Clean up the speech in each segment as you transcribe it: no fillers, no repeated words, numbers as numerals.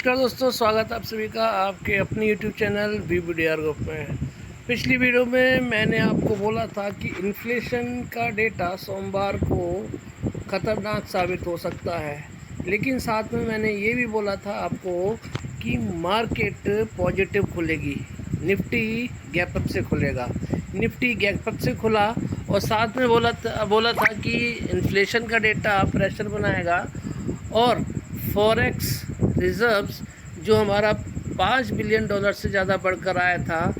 नमस्कार दोस्तों, स्वागत है आप सभी का आपके अपनी यूट्यूब चैनल VBDR ग्रुप में। पिछली वीडियो में मैंने आपको बोला था कि इन्फ्लेशन का डेटा सोमवार को ख़तरनाक साबित हो सकता है, लेकिन साथ में मैंने ये भी बोला था आपको कि मार्केट पॉजिटिव खुलेगी, निफ्टी गैप अप से खुलेगा। निफ्टी गैप अप से खुला और साथ में बोला था कि इन्फ्लेशन का डेटा प्रेशर बनाएगा और फॉरेक्स रिजर्व्स जो हमारा $5 बिलियन से ज़्यादा बढ़कर आया था।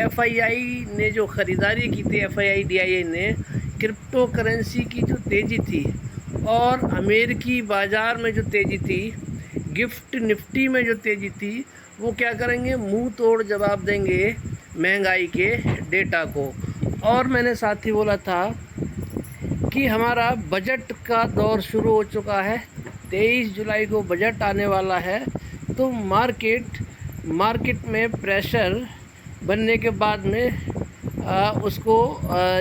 FII ने जो ख़रीदारी की थी, FII DII ने क्रिप्टो करेंसी की जो तेज़ी थी और अमेरिकी बाज़ार में जो तेज़ी थी, गिफ्ट निफ्टी में जो तेज़ी थी, वो क्या करेंगे, मुंह तोड़ जवाब देंगे महंगाई के डेटा को। और मैंने साथ ही बोला था कि हमारा बजट का दौर शुरू हो चुका है, 23 जुलाई को बजट आने वाला है। तो मार्केट में प्रेशर बनने के बाद में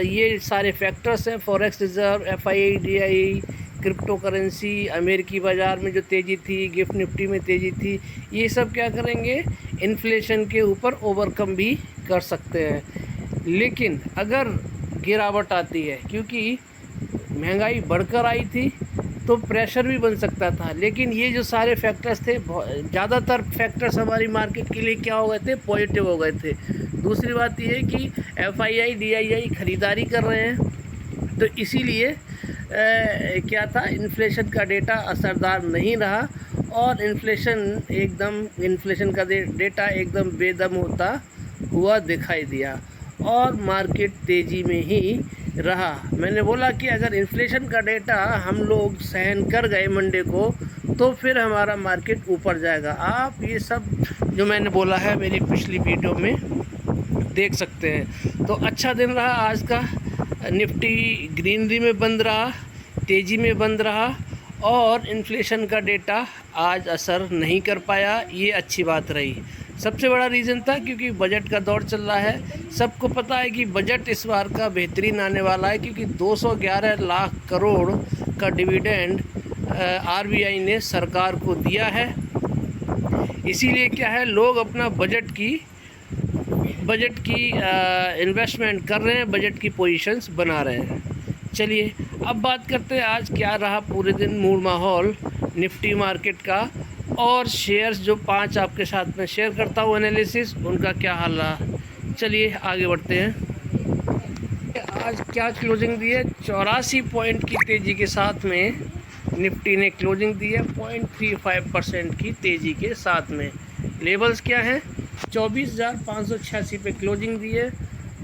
ये सारे फैक्टर्स हैं, forex reserve, FII DII, crypto currency, अमेरिकी बाज़ार में जो तेज़ी थी, गिफ्ट निफ्टी में तेज़ी थी, ये सब क्या करेंगे, इन्फ्लेशन के ऊपर ओवरकम भी कर सकते हैं। लेकिन अगर गिरावट आती है, क्योंकि महंगाई बढ़कर आई थी तो प्रेशर भी बन सकता था, लेकिन ये जो सारे फैक्टर्स थे, ज़्यादातर फैक्टर्स हमारी मार्केट के लिए क्या हो गए थे, पॉजिटिव हो गए थे। दूसरी बात ये है कि FII DII ख़रीदारी कर रहे हैं, तो इसीलिए क्या था, इन्फ्लेशन का डेटा असरदार नहीं रहा और इन्फ्लेशन का डेटा एकदम बेदम होता हुआ दिखाई दिया और मार्केट तेज़ी में ही रहा। मैंने बोला कि अगर इन्फ्लेशन का डेटा हम लोग सहन कर गए मंडे को, तो फिर हमारा मार्केट ऊपर जाएगा। आप ये सब जो मैंने बोला है मेरी पिछली वीडियो में देख सकते हैं। तो अच्छा दिन रहा आज का, निफ्टी ग्रीनरी में बंद रहा, तेज़ी में बंद रहा और इन्फ्लेशन का डेटा आज असर नहीं कर पाया, ये अच्छी बात रही। सबसे बड़ा रीज़न था क्योंकि बजट का दौर चल रहा है। सबको पता है कि बजट इस बार का बेहतरीन आने वाला है, क्योंकि 211 लाख करोड़ का डिविडेंड RBI ने सरकार को दिया है। इसीलिए क्या है, लोग अपना बजट की इन्वेस्टमेंट कर रहे हैं, बजट की पोजीशंस बना रहे हैं। चलिए अब बात करते हैं आज क्या रहा पूरे दिन मूड माहौल निफ्टी मार्केट का, और शेयर्स जो 5 आपके साथ में शेयर करता हूँ एनालिसिस, उनका क्या हाल रहा। चलिए आगे बढ़ते हैं। आज क्या क्लोजिंग दी है, 84 पॉइंट की तेज़ी के साथ में निफ्टी ने क्लोजिंग दी है, 0.35% की तेज़ी के साथ में। लेवल्स क्या हैं, 24,586 पे क्लोजिंग दी है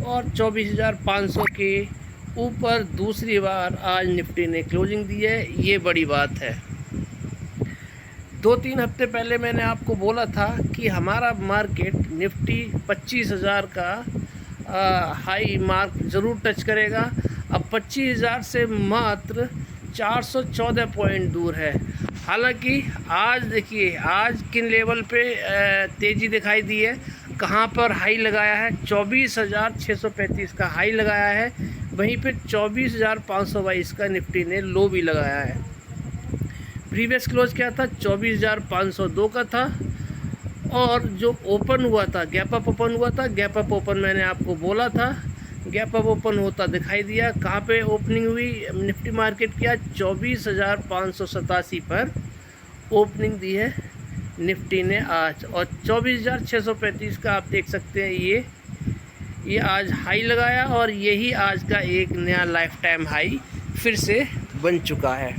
और 24,500 के ऊपर दूसरी बार आज निफ्टी ने क्लोजिंग दी है, ये बड़ी बात है। 2-3 हफ्ते पहले मैंने आपको बोला था कि हमारा मार्केट निफ्टी 25,000 का हाई मार्क ज़रूर टच करेगा। अब 25,000 से मात्र 414 पॉइंट दूर है। हालांकि आज देखिए, आज किन लेवल पे तेज़ी दिखाई दी है, कहाँ पर हाई लगाया है, 24,635 का हाई लगाया है, वहीं पे 24,522 का निफ्टी ने लो भी लगाया है। प्रीवियस क्लोज क्या था, 24,502 का था। और जो ओपन हुआ था, गैप अप ओपन हुआ था, गैप अप ओपन मैंने आपको बोला था, गैप अप ओपन होता दिखाई दिया। कहाँ पे ओपनिंग हुई निफ्टी मार्केट, क्या 24,587 पर ओपनिंग दी है निफ्टी ने आज, और 24,635 का आप देख सकते हैं, ये आज हाई लगाया और यही आज का एक नया लाइफ टाइम हाई फिर से बन चुका है।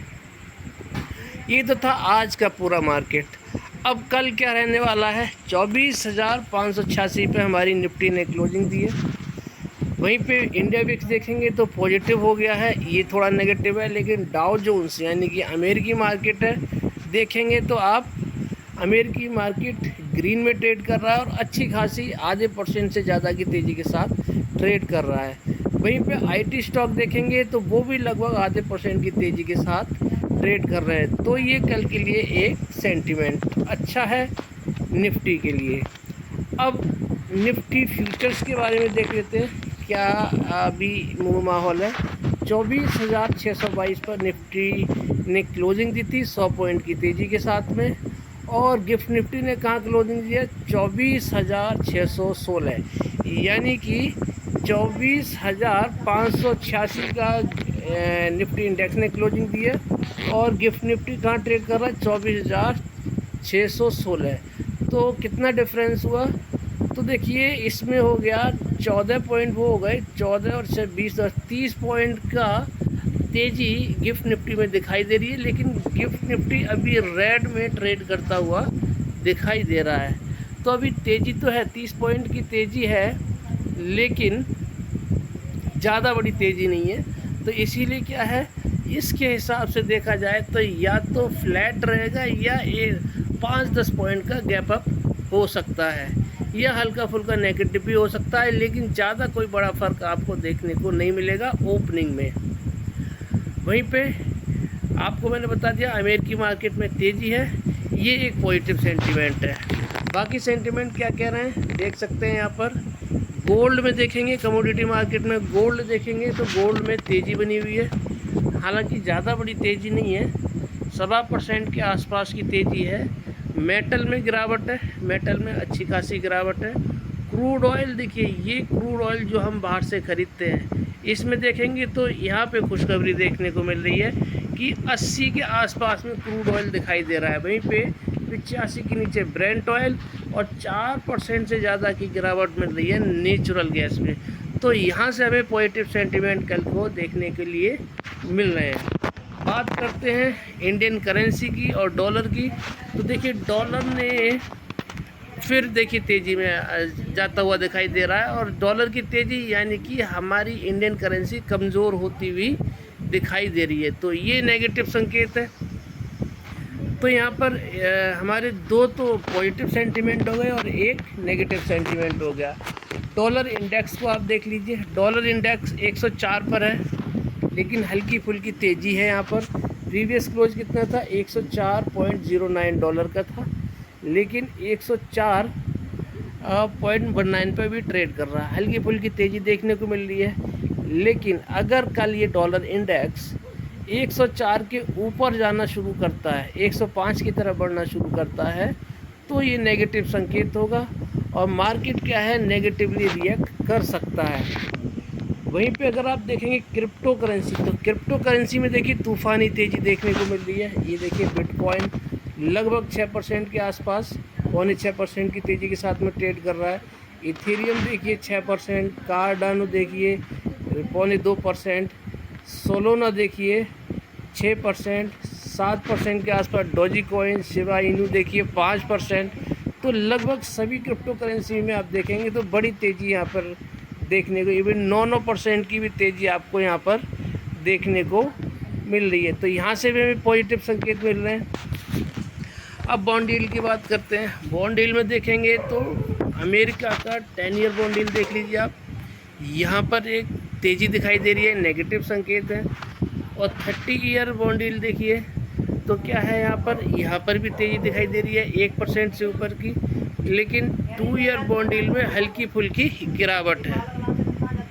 ये तो था आज का पूरा मार्केट। अब कल क्या रहने वाला है, 24,586 पे हमारी निफ्टी ने क्लोजिंग दी है। वहीं पे इंडिया विक्स देखेंगे तो पॉजिटिव हो गया है, ये थोड़ा नेगेटिव है। लेकिन डाउ जोन्स यानी कि अमेरिकी मार्केट है, देखेंगे तो आप अमेरिकी मार्केट ग्रीन में ट्रेड कर रहा है और अच्छी खासी आधे % से ज़्यादा की तेज़ी के साथ ट्रेड कर रहा है। वहीं पे IT स्टॉक देखेंगे तो वो भी लगभग आधे % की तेज़ी के साथ ट्रेड कर रहे हैं। तो ये कल के लिए एक सेंटीमेंट अच्छा है निफ्टी के लिए। अब निफ्टी फ्यूचर्स के बारे में देख लेते हैं, क्या अभी माहौल है। 24,622 पर निफ्टी ने क्लोजिंग दी थी 100 पॉइंट की तेज़ी के साथ में, और गिफ्ट निफ्टी ने कहाँ क्लोजिंग दिया, 24,616, यानी कि 24,586 का निफ्टी इंडेक्स ने क्लोजिंग दी है। और गिफ्ट निफ्टी कहाँ ट्रेड कर रहा है, 24,616। तो कितना डिफरेंस हुआ, तो देखिए इसमें हो गया 14 पॉइंट, वो हो गए 14 और 20 और 30 पॉइंट का तेज़ी गिफ्ट निफ्टी में दिखाई दे रही है। लेकिन गिफ्ट निफ्टी अभी रेड में ट्रेड करता हुआ दिखाई दे रहा है। तो अभी तेज़ी तो है, 30 पॉइंट की तेज़ी है, लेकिन ज़्यादा बड़ी तेज़ी नहीं है। तो इसीलिए क्या है, इसके हिसाब से देखा जाए तो या तो फ्लैट रहेगा या 5-10 पॉइंट का गैप अप हो सकता है, या हल्का फुल्का नेगेटिव भी हो सकता है, लेकिन ज़्यादा कोई बड़ा फ़र्क आपको देखने को नहीं मिलेगा ओपनिंग में। वहीं पे आपको मैंने बता दिया अमेरिकी मार्केट में तेज़ी है, ये एक पॉजिटिव सेंटीमेंट है। बाकी सेंटीमेंट क्या कह रहे हैं देख सकते हैं यहाँ पर। गोल्ड में देखेंगे, कमोडिटी मार्केट में गोल्ड देखेंगे तो गोल्ड में तेज़ी बनी हुई है, हालांकि ज़्यादा बड़ी तेज़ी नहीं है, 1.25% के आसपास की तेज़ी है। मेटल में गिरावट है, मेटल में अच्छी खासी गिरावट है। क्रूड ऑयल देखिए, ये क्रूड ऑयल जो हम बाहर से ख़रीदते हैं, इसमें देखेंगे तो यहाँ पे खुशखबरी देखने को मिल रही है कि 80 के आसपास में क्रूड ऑयल दिखाई दे रहा है। वहीं पे 85 के नीचे ब्रेंट ऑयल और 4% से ज़्यादा की गिरावट मिल रही है नेचुरल गैस में। तो यहाँ से हमें पॉजिटिव सेंटीमेंट कल को देखने के लिए मिल रहे हैं। बात करते हैं इंडियन करेंसी की और डॉलर की। तो देखिए डॉलर ने फिर देखिए तेज़ी में जाता हुआ दिखाई दे रहा है, और डॉलर की तेज़ी यानी कि हमारी इंडियन करेंसी कमज़ोर होती हुई दिखाई दे रही है। तो ये नेगेटिव संकेत है। तो यहाँ पर हमारे दो तो पॉजिटिव सेंटीमेंट हो गए और एक नेगेटिव सेंटीमेंट हो गया। डॉलर इंडेक्स को आप देख लीजिए, डॉलर इंडेक्स 104 पर है, लेकिन हल्की फुल्की तेज़ी है यहाँ पर। प्रीवियस क्लोज कितना था, 104.09 डॉलर का था, लेकिन 104.19 पर भी ट्रेड कर रहा है। हल्की फुल्की तेज़ी देखने को मिल रही है। लेकिन अगर कल ये डॉलर इंडेक्स 104 के ऊपर जाना शुरू करता है, 105 की तरफ बढ़ना शुरू करता है, तो ये नेगेटिव संकेत होगा और मार्केट क्या है, नेगेटिवली रिएक्ट कर सकता है। वहीं पे अगर आप देखेंगे क्रिप्टो करेंसी, तो क्रिप्टो करेंसी में देखिए तूफ़ानी तेज़ी देखने को मिल रही है। ये देखिए बिटकॉइन लगभग 6% के आसपास, 6.25% की तेज़ी के साथ में ट्रेड कर रहा है। इथेरियम देखिए 6%, कार्डानो देखिए 2.25%, सोलोना देखिए 6%, 7% के आसपास डोजी कॉइन, शिबा इनू देखिए 5%। तो लगभग सभी क्रिप्टो करेंसी में आप देखेंगे तो बड़ी तेज़ी यहाँ पर देखने को, इवन 9% की भी तेज़ी आपको यहाँ पर देखने को मिल रही है। तो यहाँ से भी हमें पॉजिटिव संकेत मिल रहे हैं। अब बॉन्ड डील की बात करते हैं। बॉन्ड डील में देखेंगे तो अमेरिका का 10 ईयर बॉन्ड डील देख लीजिए आप, यहाँ पर एक तेज़ी दिखाई दे रही है, नेगेटिव संकेत है। और 30 ईयर बॉन्ड डील देखिए तो क्या है, यहाँ पर भी तेज़ी दिखाई दे रही है 1% से ऊपर की, लेकिन 2 ईयर बॉन्ड डील में हल्की फुल्की गिरावट है।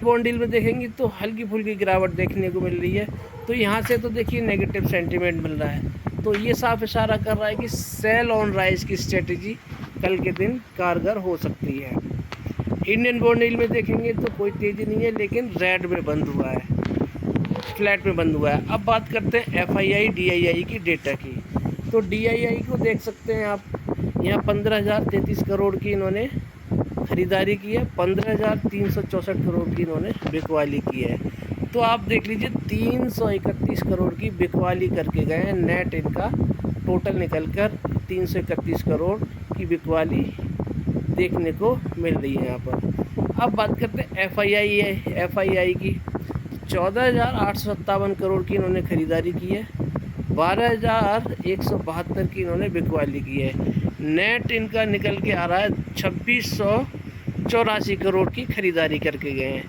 बॉन्ड डील में देखेंगे तो हल्की फुल्की गिरावट देखने को मिल रही है। तो यहाँ से तो देखिए नेगेटिव सेंटीमेंट मिल रहा है। तो ये साफ इशारा कर रहा है कि सेल ऑन राइज की स्ट्रेटजी कल के दिन कारगर हो सकती है। इंडियन बॉन्ड डील में देखेंगे तो कोई तेज़ी नहीं है, लेकिन रेड में बंद हुआ है, फ्लैट में बंद हुआ है। अब बात करते हैं FII DII की डेटा की। तो DII को देख सकते हैं आप, यहाँ 15,033 करोड़ की इन्होंने ख़रीदारी की है, 15,364 करोड़ की इन्होंने बिकवाली की है। तो आप देख लीजिए 331 करोड़ की बिकवाली करके गए हैं। नेट इनका टोटल निकल कर 331 करोड़ की बिकवाली देखने को मिल रही है यहाँ पर। अब बात करते हैं FII की। 14,857 करोड़ की इन्होंने ख़रीदारी की है, 12,172 की इन्होंने बिकवाली की है। नेट इनका निकल के आ रहा है 2,684 करोड़ की ख़रीदारी करके गए हैं।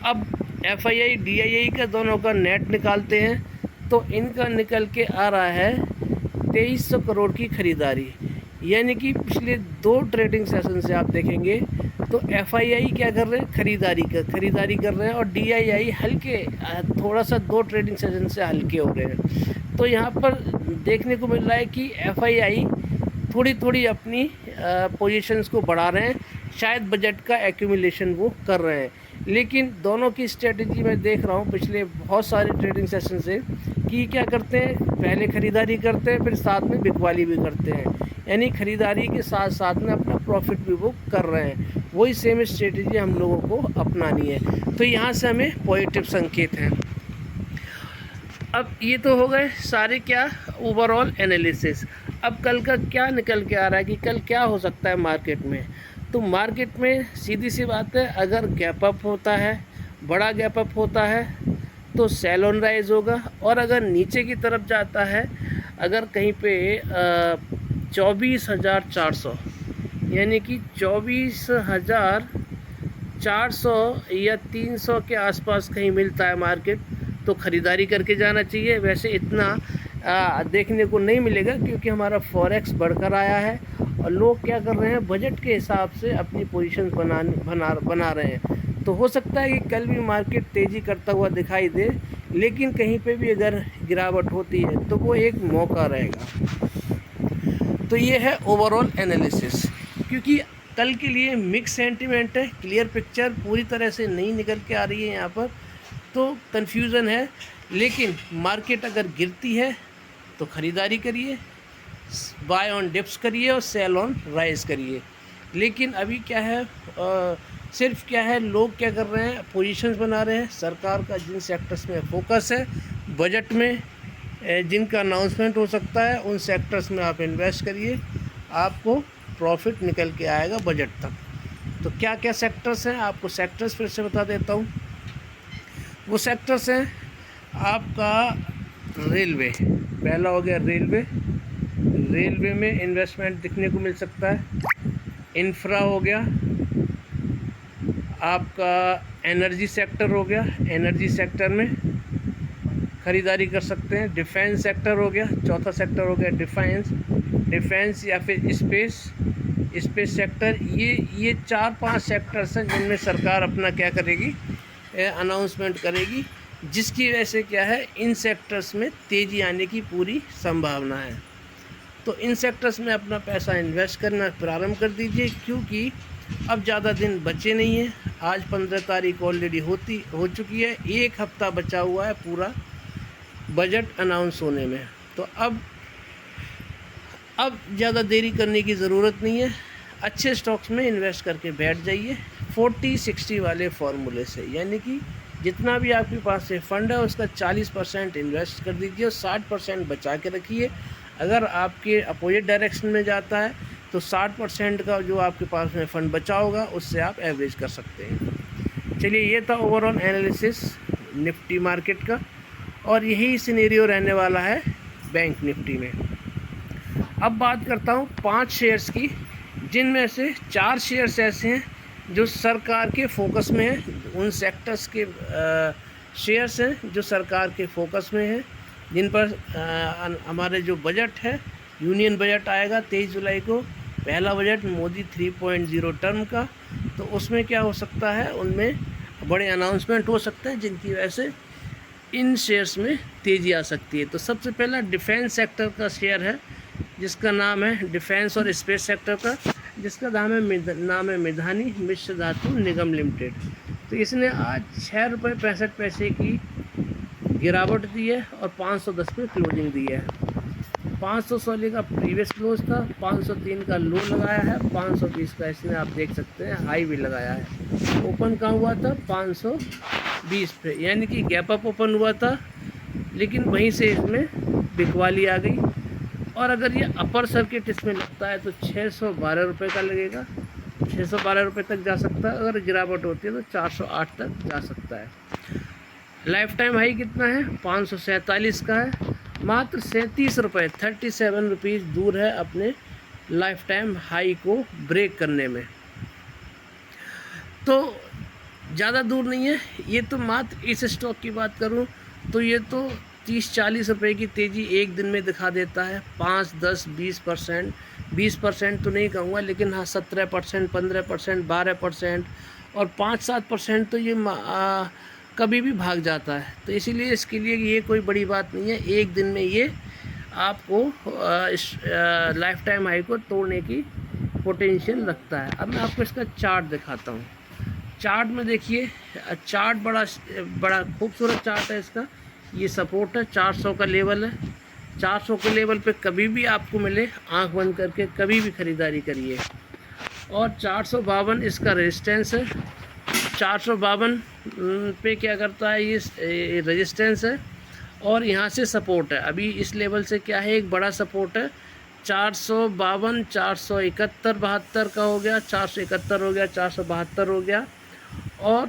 अब FII DII का दोनों का नेट निकालते हैं तो इनका निकल के आ रहा है 2,300 करोड़ की ख़रीदारी, यानी कि पिछले 2 ट्रेडिंग सेशन से आप देखेंगे तो FII क्या कर रहे हैं, खरीदारी कर रहे हैं, और DII हल्के थोड़ा सा 2 ट्रेडिंग सेशन से हल्के हो रहे हैं। तो यहाँ पर देखने को मिल रहा है कि FII थोड़ी थोड़ी अपनी पोजीशंस को बढ़ा रहे हैं, शायद बजट का एक्यूमुलेशन वो कर रहे हैं। लेकिन दोनों की स्ट्रेटजी मैं देख रहा हूँ पिछले बहुत सारे ट्रेडिंग सेशन से कि क्या करते हैं, पहले ख़रीदारी करते हैं, फिर साथ में बिकवाली भी करते हैं, यानी ख़रीदारी के साथ साथ में अपना प्रॉफिट भी वो कर रहे हैं। वही सेम स्ट्रेटजी हम लोगों को अपनानी है। तो यहाँ से हमें पॉजिटिव संकेत हैं। अब ये तो हो गए सारे क्या ओवरऑल एनालिसिस। अब कल का क्या निकल के आ रहा है कि कल क्या हो सकता है मार्केट में। तो मार्केट में सीधी सी बात है, अगर गैप अप होता है, बड़ा गैप अप होता है तो सेल ऑन राइज होगा, और अगर नीचे की तरफ जाता है, अगर कहीं पे 24,400 यानी कि 24,400 या 300 के आसपास कहीं मिलता है मार्केट, तो ख़रीदारी करके जाना चाहिए। वैसे इतना देखने को नहीं मिलेगा क्योंकि हमारा फॉरेक्स बढ़कर आया है और लोग क्या कर रहे हैं, बजट के हिसाब से अपनी पोजीशन बना रहे हैं। तो हो सकता है कि कल भी मार्केट तेज़ी करता हुआ दिखाई दे, लेकिन कहीं पे भी अगर गिरावट होती है तो वो एक मौका रहेगा। तो ये है ओवरऑल एनालिसिस। क्योंकि कल के लिए मिक्स सेंटिमेंट है, क्लियर पिक्चर पूरी तरह से नहीं निकल के आ रही है यहाँ पर, तो कन्फ्यूज़न है। लेकिन मार्केट अगर गिरती है तो ख़रीदारी करिए, बाय ऑन डिप्स करिए और सेल ऑन राइज करिए। लेकिन अभी क्या है, सिर्फ क्या है, लोग क्या कर रहे हैं, पोजीशंस बना रहे हैं। सरकार का जिन सेक्टर्स में फोकस है, बजट में जिनका अनाउंसमेंट हो सकता है, उन सेक्टर्स में आप इन्वेस्ट करिए, आपको प्रॉफिट निकल के आएगा बजट तक। तो क्या क्या सेक्टर्स हैं, आपको सेक्टर्स फिर से बता देता हूँ। वो सेक्टर्स हैं आपका रेलवे, पहला हो गया रेलवे। रेलवे में इन्वेस्टमेंट दिखने को मिल सकता है। इंफ्रा हो गया, आपका एनर्जी सेक्टर हो गया, एनर्जी सेक्टर में ख़रीदारी कर सकते हैं। डिफेंस सेक्टर हो गया, चौथा सेक्टर हो गया डिफेंस या फिर स्पेस सेक्टर। ये 4-5 सेक्टर्स हैं जिनमें सरकार अपना क्या करेगी, अनाउंसमेंट करेगी, जिसकी वजह से क्या है, इन सेक्टर्स में तेज़ी आने की पूरी संभावना है। तो इन सेक्टर्स में अपना पैसा इन्वेस्ट करना प्रारंभ कर दीजिए, क्योंकि अब ज़्यादा दिन बचे नहीं हैं। आज 15 तारीख ऑलरेडी हो चुकी है, 1 हफ़्ता बचा हुआ है पूरा बजट अनाउंस होने में। तो अब ज़्यादा देरी करने की ज़रूरत नहीं है, अच्छे स्टॉक्स में इन्वेस्ट करके बैठ जाइए 40-60 वाले फार्मूले से। यानी कि जितना भी आपके पास से फंड है उसका 40% इन्वेस्ट कर दीजिए और 60% बचा के रखिए। अगर आपके अपोजिट डायरेक्शन में जाता है तो 60% का जो आपके पास में फ़ंड बचा होगा उससे आप एवरेज कर सकते हैं। चलिए, ये था ओवरऑल एनालिसिस निफ्टी मार्केट का, और यही सिनेरियो रहने वाला है बैंक निफ्टी में। अब बात करता हूँ 5 शेयर्स की, जिनमें से 4 शेयर्स ऐसे हैं जो सरकार के फोकस में हैं। उन सेक्टर्स के शेयर्स हैं जो सरकार के फोकस में हैं, जिन पर हमारे जो बजट है, यूनियन बजट आएगा 23 जुलाई को, पहला बजट मोदी 3.0 टर्म का। तो उसमें क्या हो सकता है, उनमें बड़े अनाउंसमेंट हो सकते हैं जिनकी वजह से इन शेयर्स में तेज़ी आ सकती है। तो सबसे पहला डिफेंस सेक्टर का शेयर है, जिसका नाम है डिफेंस और स्पेस सेक्टर का, जिसका नाम है मेधानी मिश्र धातु निगम लिमिटेड। तो इसने आज 6 रुपये 65 पैसे की गिरावट दी है और 510 पे क्लोजिंग दी है। 516 का प्रीवियस क्लोज था, 503 का लो लगाया है, 520 का इसने आप देख सकते हैं हाई भी लगाया है। ओपन कहाँ हुआ था, 520 पे, यानी कि गैप अप ओपन हुआ था, लेकिन वहीं से इसमें बिकवाली आ गई। और अगर ये अपर सर्किट इसमें लगता है तो 612 रुपये का लगेगा, 612 रुपये तक जा सकता है। अगर गिरावट होती है तो 408 तक जा सकता है। लाइफ टाइम हाई कितना है, 547 का है, मात्र 37 रुपये 37 रुपीज़ दूर है अपने लाइफ टाइम हाई को ब्रेक करने में। तो ज़्यादा दूर नहीं है ये। तो मात्र इस स्टॉक की बात करूं तो ये तो 30-40 रुपये की तेज़ी एक दिन में दिखा देता है। 5, 10, 20% तो नहीं कहूँगा, लेकिन हाँ 17%, 15%, 12% और 5-7% तो ये कभी भी भाग जाता है। तो इसीलिए इसके लिए ये कोई बड़ी बात नहीं है, एक दिन में ये आपको इस लाइफ टाइम हाई को तोड़ने की पोटेंशियल रखता है। अब मैं आपको इसका चार्ट दिखाता हूँ। चार्ट में देखिए, चार्ट बड़ा खूबसूरत चार्ट है इसका। ये सपोर्ट है, 400 का लेवल है। 400 के लेवल पे कभी भी आपको मिले, आंख बंद करके कभी भी ख़रीदारी करिए। और 452 इसका रेजिस्टेंस है। 452 पे क्या करता है, ये रेजिस्टेंस है और यहाँ से सपोर्ट है। अभी इस लेवल से क्या है, एक बड़ा सपोर्ट है। 452, 471, 72 का हो गया, 471 हो गया, 472 हो गया। और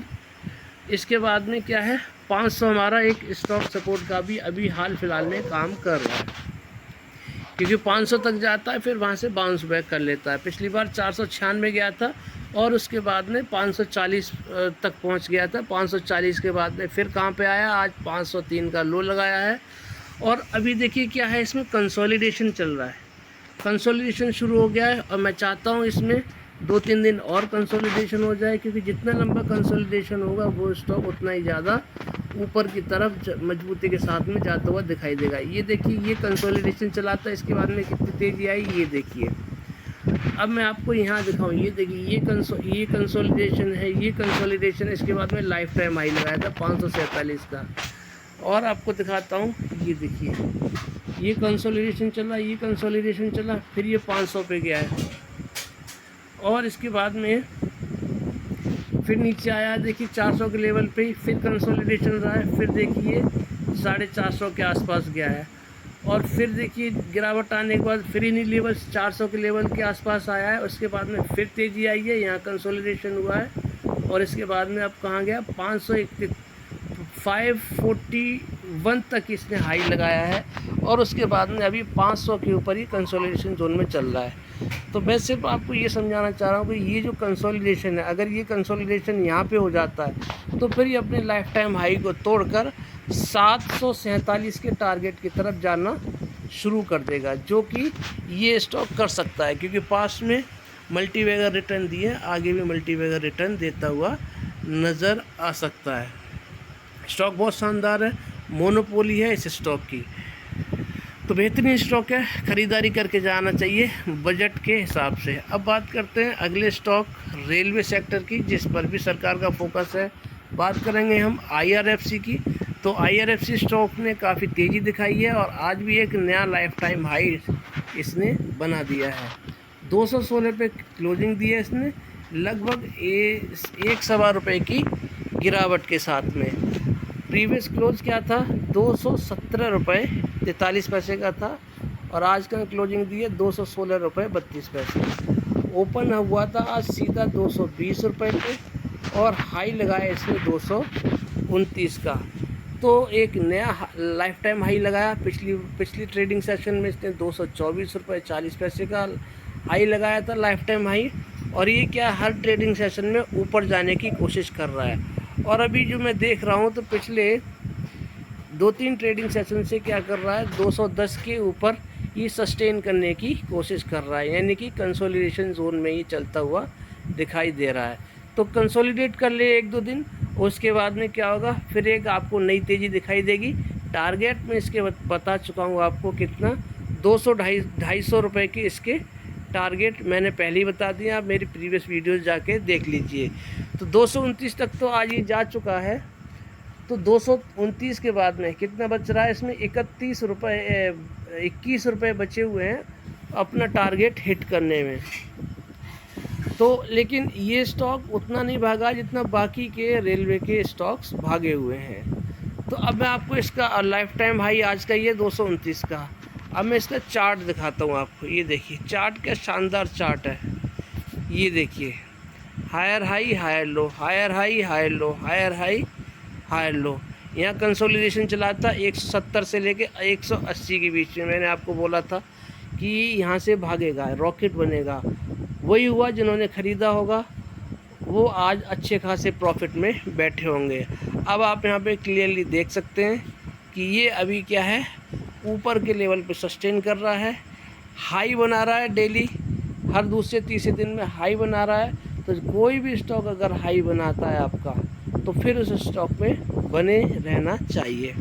इसके बाद में क्या है, 500 हमारा एक स्टॉक सपोर्ट का भी अभी हाल फिलहाल में काम कर रहा है, क्योंकि 500 तक जाता है फिर वहाँ से बाउंस बैक कर लेता है। पिछली बार 496 गया था और उसके बाद में 540 तक पहुँच गया था। 540 के बाद में फिर कहाँ पे आया, आज 503 का लो लगाया है। और अभी देखिए क्या है, इसमें कंसोलिडेशन चल रहा है। कंसोलिडेशन शुरू हो गया है और मैं चाहता हूँ इसमें 2-3 दिन और कंसोलिडेशन हो जाए, क्योंकि जितना लंबा कंसोलिडेशन होगा वो स्टॉक उतना ही ज़्यादा ऊपर की तरफ मजबूती के साथ में जाता हुआ दिखाई देगा। ये देखिए, ये कंसोलिडेशन चलाता है, इसके बाद में कितनी तेज़ी आई ये देखिए। अब मैं आपको यहाँ दिखाऊँ, ये देखिए, ये कंसोलिडेशन है, ये कंसोलिडेशन है। इसके बाद में लाइफ टाइम हाई लगाया था 547 का। और आपको दिखाता हूँ, ये देखिए, ये कंसोलिडेशन चला, ये कंसोलिडेशन चला, फिर ये 500 पे गया है और इसके बाद में फिर नीचे आया। देखिए 400 के लेवल पे फिर कंसोलिडेशन रहा है, फिर देखिए 450 के आसपास गया है और फिर देखिए गिरावट आने के बाद फिर इन्हीं लेवल 400 के लेवल के आसपास आया है। उसके बाद में फिर तेज़ी आई है, यहाँ कंसोलिडेशन हुआ है और इसके बाद में अब कहाँ गया, 541 तक इसने हाई लगाया है और उसके बाद में अभी 500 के ऊपर ही कंसोलिडेशन जोन में चल रहा है। तो मैं सिर्फ आपको ये समझाना चाह रहा हूँ कि ये जो कंसोलिडेशन है, अगर ये कंसोलिडेशन यहाँ पे हो जाता है तो फिर ये अपने लाइफ टाइम हाई को तोड़कर 747 के टारगेट की तरफ जाना शुरू कर देगा, जो कि ये स्टॉक कर सकता है, क्योंकि पास्ट में मल्टीबैगर रिटर्न दिए, आगे भी मल्टीबैगर रिटर्न देता हुआ नज़र आ सकता है। स्टॉक बहुत शानदार है, मोनोपोली है इस स्टॉक की, तो बेहतरीन स्टॉक है, ख़रीदारी करके जाना चाहिए बजट के हिसाब से। अब बात करते हैं अगले स्टॉक रेलवे सेक्टर की, जिस पर भी सरकार का फोकस है। बात करेंगे हम IRFC की। तो IRFC स्टॉक ने काफ़ी तेज़ी दिखाई है और आज भी एक नया लाइफ टाइम हाई इसने बना दिया है। 216 पे क्लोजिंग दी है इसने, लगभग 1.25 रुपये की गिरावट के साथ में। प्रीवियस क्लोज क्या था, 217 रुपये 43 पैसे का था और आज का क्लोजिंग दी है 216 रुपये 32 पैसे। ओपन हुआ था आज सीधा 220 रुपये पे और हाई लगाया इसने 229 का। तो एक नया लाइफ टाइम हाई लगाया। पिछली ट्रेडिंग सेशन में इसने 224 रुपये 40 पैसे का हाई लगाया था लाइफ टाइम हाई, और ये क्या हर ट्रेडिंग सेशन में ऊपर जाने की कोशिश कर रहा है। और अभी जो मैं देख रहा हूँ तो पिछले 2-3 ट्रेडिंग सेशन से क्या कर रहा है, 210 के ऊपर ये सस्टेन करने की कोशिश कर रहा है, यानी कि कंसोलिडेशन जोन में ये चलता हुआ दिखाई दे रहा है। तो कंसोलिडेट कर ले 1-2 दिन, उसके बाद में क्या होगा, फिर एक आपको नई तेज़ी दिखाई देगी। टारगेट में इसके बता चुका हूँ आपको कितना, 200-250 रुपये के इसके टारगेट मैंने पहले ही बता दिया, आप मेरी प्रीवियस वीडियोस जाके देख लीजिए। तो 229 तक तो आज ये जा चुका है। तो 229 के बाद में कितना बच रहा है इसमें, 21 रुपये बचे हुए हैं अपना टारगेट हिट करने में। तो लेकिन ये स्टॉक उतना नहीं भागा जितना बाकी के रेलवे के स्टॉक्स भागे हुए हैं। तो अब मैं आपको इसका लाइफ टाइम हाई आज का ये 229 का, अब मैं इसका चार्ट दिखाता हूँ आपको। ये देखिए चार्ट क्या शानदार चार्ट है, ये देखिए higher high higher low, higher high higher low, higher high higher low. यहाँ कंसोलिडेशन चला था 170 से लेके 180 के बीच में। मैंने आपको बोला था कि यहाँ से भागेगा, रॉकेट बनेगा। वही हुआ, जिन्होंने ख़रीदा होगा वो आज अच्छे खासे प्रॉफिट में बैठे होंगे। अब आप यहाँ पे क्लियरली देख सकते हैं कि ये अभी क्या है, ऊपर के लेवल पे सस्टेन कर रहा है, हाई बना रहा है डेली, हर दूसरे तीसरे दिन में हाई बना रहा है। तो कोई भी स्टॉक अगर हाई बनाता है आपका, तो फिर उस स्टॉक में बने रहना चाहिए।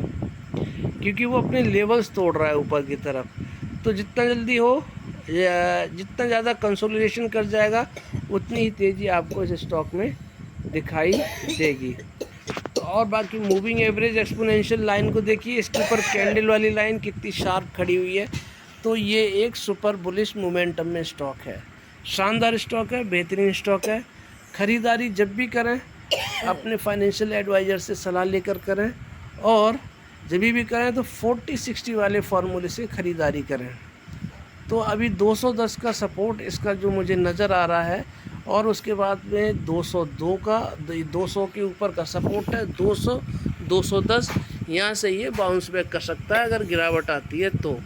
क्योंकि वो अपने लेवल्स तोड़ रहा है ऊपर की तरफ। तो जितना जल्दी हो जितना ज़्यादा कंसोलिडेशन कर जाएगा उतनी ही तेज़ी आपको इस स्टॉक में दिखाई देगी। तो और बाकी मूविंग एवरेज एक्सपोनेंशियल लाइन को देखिए, इसके ऊपर कैंडल वाली लाइन कितनी शार्प खड़ी हुई है। तो ये एक सुपर बुलिश मोमेंटम में स्टॉक है, शानदार स्टॉक है, बेहतरीन स्टॉक है। ख़रीदारी जब भी करें अपने फाइनेंशियल एडवाइज़र से सलाह लेकर करें, और जब भी करें तो 40-60 वाले फार्मूले से ख़रीदारी करें। तो अभी 210 का सपोर्ट इसका जो मुझे नज़र आ रहा है, और उसके बाद में 202 का 200 के ऊपर का सपोर्ट है। 200 210 यहाँ से ये बाउंस बैक कर सकता है अगर गिरावट आती है तो।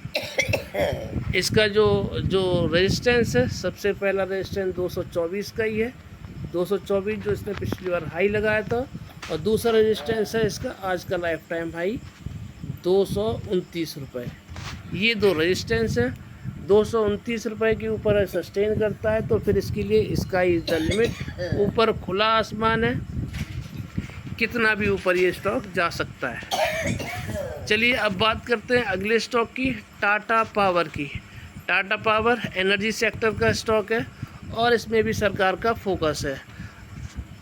इसका जो रेजिस्टेंस है, सबसे पहला रेजिस्टेंस 224 का ही है, 224 जो इसने पिछली बार हाई लगाया था। और दूसरा रेजिस्टेंस है इसका आज का लाइफ टाइम हाई 229 रुपये। ये दो रेजिस्टेंस है। 229 रुपये के ऊपर सस्टेन करता है तो फिर इसके लिए स्काई इज द लिमिट, ऊपर खुला आसमान है, कितना भी ऊपर ये स्टॉक जा सकता है। चलिए अब बात करते हैं अगले स्टॉक की, टाटा पावर की। टाटा पावर एनर्जी सेक्टर का स्टॉक है और इसमें भी सरकार का फोकस है।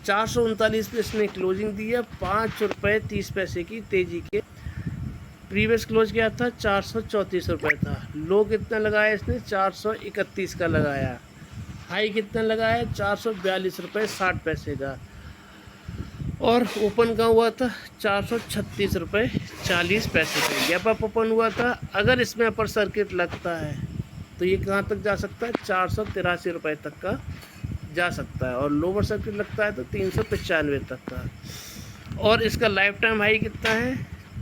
439 पे इसने क्लोजिंग दी है, 5 रुपये 30 पैसे की तेज़ी के। प्रीवियस क्लोज क्या था, 434 रुपये था। लो कितना लगाया इसने, 431 का लगाया। हाई कितना लगाया, 442 रुपये 60 पैसे का। और ओपन का हुआ था 436 रुपये 40 पैसे का। गैप अप ओपन हुआ था। अगर इसमें अपर सर्किट लगता है तो ये कहाँ तक जा सकता है, 483 रुपये तक का जा सकता है। और लोअर सर्किट लगता है तो 395 तक का। और इसका लाइफ टाइम हाई कितना है,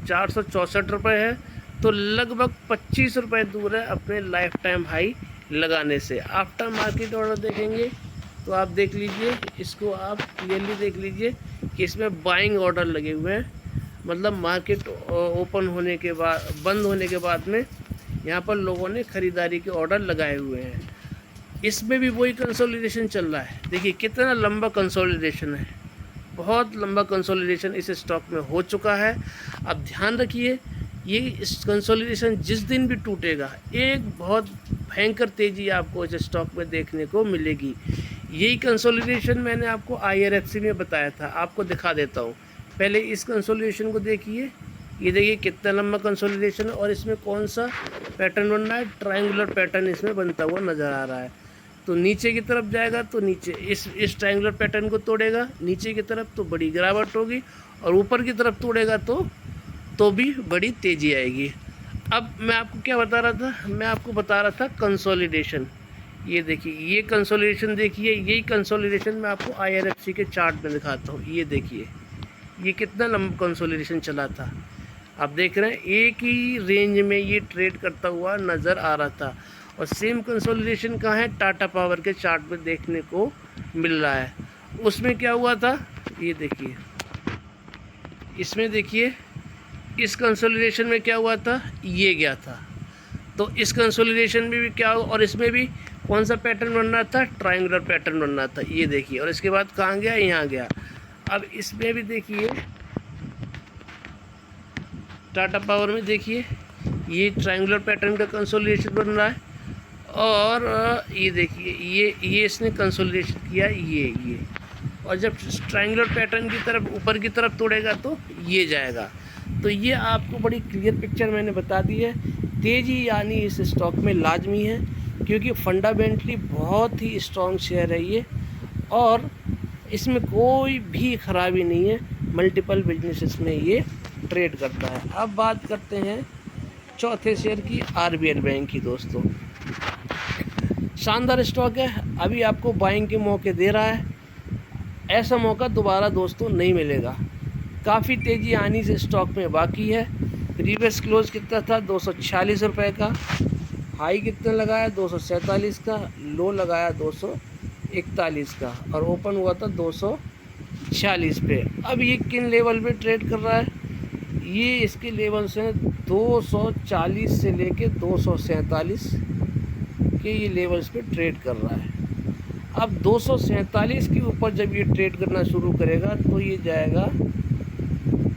464 रुपये है। तो लगभग 25 रुपये दूर है अपने लाइफ टाइम हाई लगाने से। आफ्टर मार्केट ऑर्डर देखेंगे तो आप देख लीजिए, इसको आप क्लियरली देख लीजिए कि इसमें बाइंग ऑर्डर लगे हुए हैं। मतलब मार्केट ओपन होने के बाद, बंद होने के बाद में यहाँ पर लोगों ने ख़रीदारी के ऑर्डर लगाए हुए हैं। इसमें भी वही कंसोलिडेशन चल रहा है। देखिए कितना लंबा कंसोलिडेशन है, बहुत लंबा कंसोलिडेशन इस स्टॉक में हो चुका है। अब ध्यान रखिए, ये इस कंसोलिडेशन जिस दिन भी टूटेगा एक बहुत भयंकर तेज़ी आपको इस स्टॉक में देखने को मिलेगी। यही कंसोलिडेशन मैंने आपको IRFC में बताया था, आपको दिखा देता हूँ। पहले इस कंसोलिडेशन को देखिए, ये देखिए कितना लंबा कंसोलिडेशन है और इसमें कौन सा पैटर्न बन रहा है, ट्रायंगुलर पैटर्न इसमें बनता हुआ नज़र आ रहा है। तो नीचे की तरफ जाएगा तो नीचे इस ट्रायंगुलर पैटर्न को तोड़ेगा नीचे की तरफ तो बड़ी गिरावट होगी, और ऊपर की तरफ तोड़ेगा तो भी बड़ी तेज़ी आएगी। अब मैं आपको क्या बता रहा था, मैं आपको बता रहा था कंसोलिडेशन। ये देखिए, ये कंसोलिडेशन देखिए, यही कंसोलिडेशन मैं आपको IRFC के चार्ट में दिखाता हूँ। ये देखिए ये कितना लंबा कंसोलिडेशन चला था। आप देख रहे हैं एक ही रेंज में ये ट्रेड करता हुआ नज़र आ रहा था। और सेम कंसोलिडेशन कहाँ है, टाटा पावर के चार्ट में देखने को मिल रहा है। उसमें क्या हुआ था, ये देखिए, इसमें देखिए इस कंसोलिडेशन में क्या हुआ था, ये गया था। तो इस कंसोलिडेशन में भी क्या हुआ, और इसमें भी कौन सा पैटर्न बन रहा था, ट्रायंगुलर पैटर्न बन रहा था। ये देखिए, और इसके बाद कहाँ गया, यहाँ गया। अब इसमें भी देखिए टाटा पावर में देखिए ये ट्रायंगुलर पैटर्न का कंसोलिडेशन बन रहा है। और ये देखिए ये इसने कंसोलिडेशन किया, ये और जब ट्रायंगुलर पैटर्न की तरफ ऊपर की तरफ तोड़ेगा तो ये जाएगा। तो ये आपको बड़ी क्लियर पिक्चर मैंने बता दी है। तेज़ी यानी इस स्टॉक में लाजमी है, क्योंकि फंडामेंटली बहुत ही स्ट्रॉन्ग शेयर है ये, और इसमें कोई भी खराबी नहीं है। मल्टीपल बिजनेसेस में ये ट्रेड करता है। अब बात करते हैं चौथे शेयर की, RBL बैंक की। दोस्तों शानदार स्टॉक है, अभी आपको बाइंग के मौके दे रहा है। ऐसा मौका दोबारा दोस्तों नहीं मिलेगा। काफ़ी तेज़ी आनी से स्टॉक में बाकी है। प्रीवियस क्लोज कितना था, 246 रुपये का। हाई कितना लगाया, 247 का। लो लगाया 241 का, और ओपन हुआ था 246 पे। अब ये किन लेवल पे ट्रेड कर रहा है, ये इसके लेवल्स हैं 240 से लेके 247 के ये लेवल्स पे ट्रेड कर रहा है। अब 247 के ऊपर जब ये ट्रेड करना शुरू करेगा तो ये जाएगा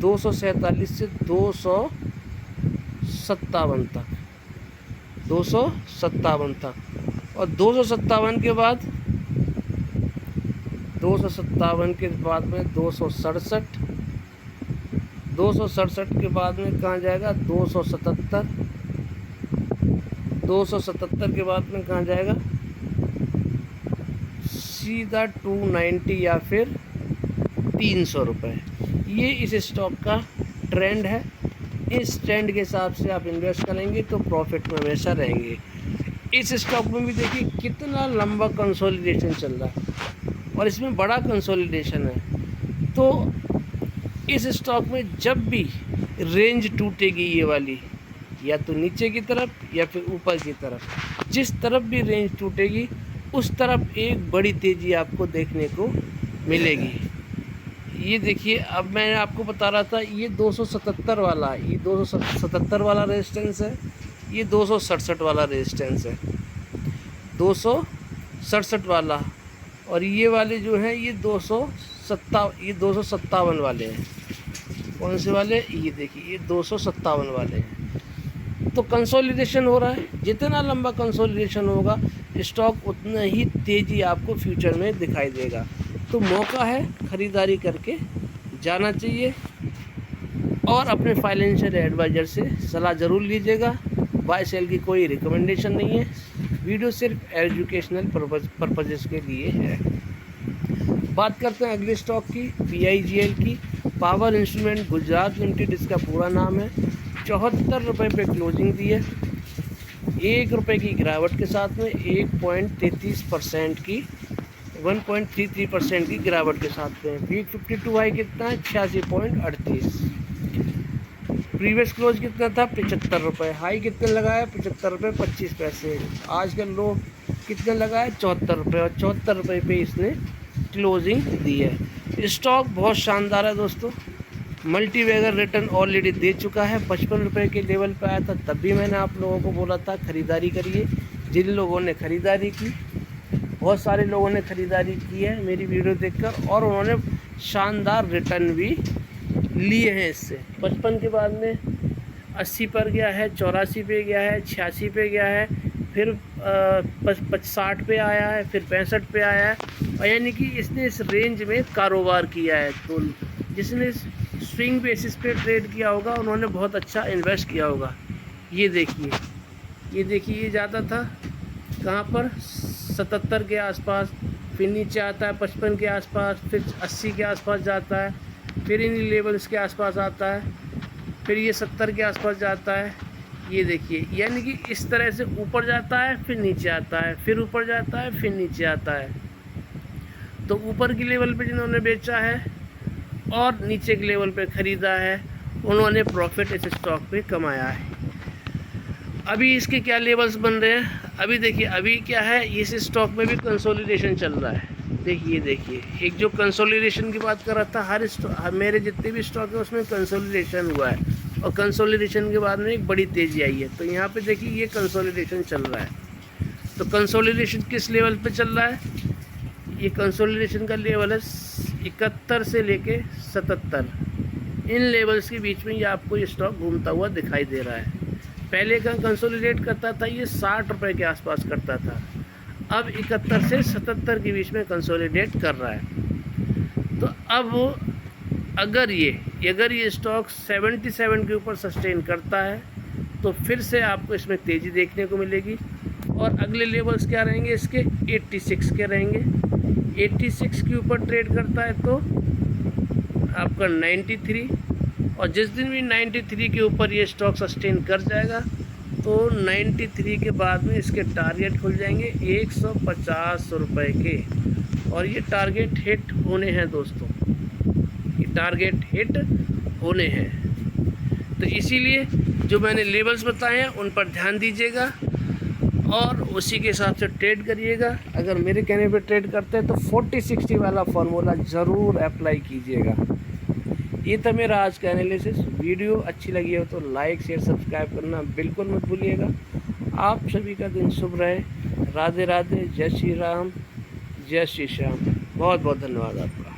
247 से 200 257 तक, 257 तक। और 257 के बाद 257 के बाद में 267, 267 के बाद में कहाँ जाएगा 277, 277 के बाद में कहाँ जाएगा सीधा 290 या फिर 300 रुपये। ये इस स्टॉक का ट्रेंड है। इस ट्रेंड के हिसाब से आप इन्वेस्ट करेंगे तो प्रॉफिट में हमेशा रहेंगे। इस स्टॉक में भी देखिए कितना लंबा कंसोलिडेशन चल रहा है और इसमें बड़ा कंसोलिडेशन है। तो इस स्टॉक में जब भी रेंज टूटेगी ये वाली, या तो नीचे की तरफ या फिर ऊपर की तरफ, जिस तरफ भी रेंज टूटेगी उस तरफ एक बड़ी तेज़ी आपको देखने को मिलेगी। ये देखिए, अब मैं आपको बता रहा था ये 277 वाला, ये 277 वाला रेजिस्टेंस है, ये 267 वाला रेजिस्टेंस है, 267 वाला, और ये वाले जो हैं ये 257 वाले हैं। कौन से वाले? ये देखिए, ये 257 वाले हैं। तो कंसोलिडेशन हो रहा है। जितना लंबा कंसोलिडेशन होगा स्टॉक उतना ही तेज़ी आपको फ्यूचर में दिखाई देगा। तो मौका है, ख़रीदारी करके जाना चाहिए और अपने फाइनेंशियल एडवाइज़र से सलाह ज़रूर लीजिएगा। बाय सेल की कोई रिकमेंडेशन नहीं है, वीडियो सिर्फ एजुकेशनल पर्पज़ के लिए है। बात करते हैं अगले स्टॉक की, PIGL की, पावर इंस्ट्रूमेंट गुजरात लिमिटेड इसका पूरा नाम है। 74 रुपये पे क्लोजिंग दी है, 1 रुपये की गिरावट के साथ में 1.33% की 1.33% की गिरावट के साथ में। वीक 52 हाई कितना है 86.38। प्रीवियस क्लोज कितना था 75 रुपये। हाई कितने लगाया 75 रुपये 25 पैसे। आज का लो कितने लगाया 74 रुपये, और 74 रुपये पे इसने क्लोजिंग दी है। स्टॉक बहुत शानदार है दोस्तों, मल्टी बैगर रिटर्न ऑलरेडी दे चुका है। 55 रुपये के लेवल पे आया था, तब भी मैंने आप लोगों को बोला था ख़रीदारी करिए। जिन लोगों ने ख़रीदारी की, बहुत सारे लोगों ने ख़रीदारी की है मेरी वीडियो देखकर, और उन्होंने शानदार रिटर्न भी लिए हैं इससे। 55 के बाद में 80 पर गया है, 84 पे गया है, 86 पे गया है, फिर 60 पे आया है, फिर 65 पे आया है। और यानी कि इसने इस रेंज में कारोबार किया है। तो जिसने स्विंग बेसिस पे ट्रेड किया होगा उन्होंने बहुत अच्छा इन्वेस्ट किया होगा। ये देखिए, ये देखिए, ये जाता था कहाँ पर 77 के आसपास, फिर नीचे आता है 55 के आसपास, फिर 80 के आसपास जाता है, फिर इन लेवल्स के आसपास आता है, फिर ये 70 के आसपास जाता है। ये देखिए, यानी कि इस तरह से ऊपर जाता है, फिर नीचे आता है, फिर ऊपर जाता है, फिर नीचे आता है। तो ऊपर की लेवल पे जिन्होंने बेचा है और नीचे के लेवल पे ख़रीदा है उन्होंने प्रॉफिट इस स्टॉक पे कमाया है। अभी इसके क्या लेवल्स बन रहे हैं, अभी देखिए, अभी क्या है, इस स्टॉक में भी कंसोलिडेशन चल रहा है। देखिए, एक जो कंसोलिडेशन की बात कर रहा था, हर मेरे जितने भी स्टॉक है उसमें कंसोलिडेशन हुआ है, और कंसोलिडेशन के बाद में एक बड़ी तेज़ी आई है। तो यहाँ पे देखिए ये कंसोलिडेशन चल रहा है। तो कंसोलिडेशन किस लेवल पे चल रहा है, ये कंसोलिडेशन का लेवल है 71 से लेके 77। इन लेवल्स के बीच में ये आपको ये स्टॉक घूमता हुआ दिखाई दे रहा है। पहले का कंसोलिडेट करता था ये 60 रुपये के आसपास करता था, अब 71 से 77 के बीच में कंसोलिडेट कर रहा है। तो अब अगर ये स्टॉक 77 के ऊपर सस्टेन करता है तो फिर से आपको इसमें तेज़ी देखने को मिलेगी। और अगले लेवल्स क्या रहेंगे इसके, 86 के रहेंगे। 86 के ऊपर ट्रेड करता है तो आपका 93, और जिस दिन भी 93 के ऊपर ये स्टॉक सस्टेन कर जाएगा तो 93 के बाद में इसके टारगेट खुल जाएंगे 150 रुपये के, और ये टारगेट हिट होने हैं दोस्तों, ये टारगेट हिट होने हैं। तो इसीलिए जो मैंने लेवल्स बताए हैं उन पर ध्यान दीजिएगा और उसी के हिसाब से ट्रेड करिएगा। अगर मेरे कहने पे ट्रेड करते हैं तो 40-60 वाला फार्मूला ज़रूर अप्लाई कीजिएगा। ये था मेरा आज का एनालिसिस। वीडियो अच्छी लगी हो तो लाइक शेयर सब्सक्राइब करना बिल्कुल मत भूलिएगा। आप सभी का दिन शुभ रहे। राधे राधे, जय श्री राम, जय श्री श्याम। बहुत बहुत धन्यवाद आपका।